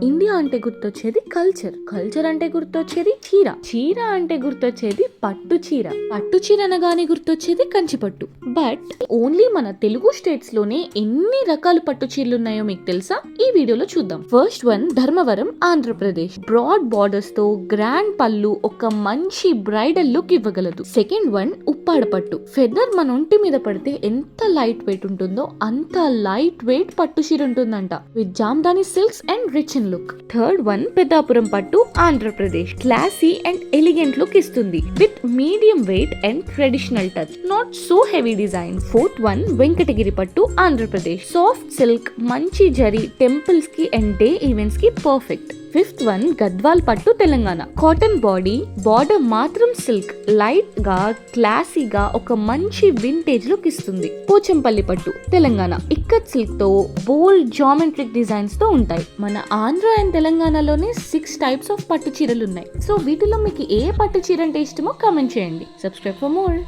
India అంటే గుర్తొచ్చేది culture, culture అంటే గుర్తొచ్చేది చీర, చీర అంటే గుర్తొచ్చేది పట్టు చీర, పట్టు చీర అనగానే గుర్తొచ్చేది కంచిపట్టు. బట్ ఓన్లీ మన తెలుగు స్టేట్స్ లోనే ఎన్ని రకాల పట్టు చీరలు ఉన్నాయో మీకు తెలుసా? ఈ వీడియోలో చూద్దాం. First one Dharmavaram, Andhra Pradesh. Broad borders తో గ్రాండ్ పళ్ళు ఒక మంచి బ్రైడల్ లుక్ ఇవ్వగలదు. సెకండ్ వన్ ఉప్పాడ పట్టు. ఫెదర్ మన ఒంటి మీద పడితే ఎంత లైట్ వెయిట్ ఉంటుందో అంత లైట్ వెయిట్ పట్టు చీర ఉంటుందంట, with Jamdani silks and rich in look. Third one Peddapuram పట్టు, Andhra Pradesh. Classy and elegant look ఇస్తుంది with medium weight and traditional touch, not so heavy design. Fourth one Venkatagiri పట్టు, ఆంధ్రప్రదేశ్. సాఫ్ట్ సిల్క్, మంచి జరీ, టెంపుల్స్ కి అండ్ డే ఈవెంట్స్ కి perfect. Fifth one Gadwal పట్టు, Telangana. Cotton body, border మాత్రం silk, light గా క్లాసీగా ఒక మంచి వింటేజ్ లుక్ ఇస్తుంది. పోచంపల్లి పట్టు, తెలంగాణ. ఇక్కత్ సిల్క్ తో బోల్డ్ జామెట్రిక్ డిజైన్స్ తో ఉంటాయి. మన ఆంధ్ర అండ్ తెలంగాణలోనే 6 టైప్స్ ఆఫ్ పట్టు చీరలు ఉన్నాయి. సో వీటిలో మీకు ఏ పట్టు చీర అంటే ఇష్టమో కామెంట్ చేయండి. Subscribe for more.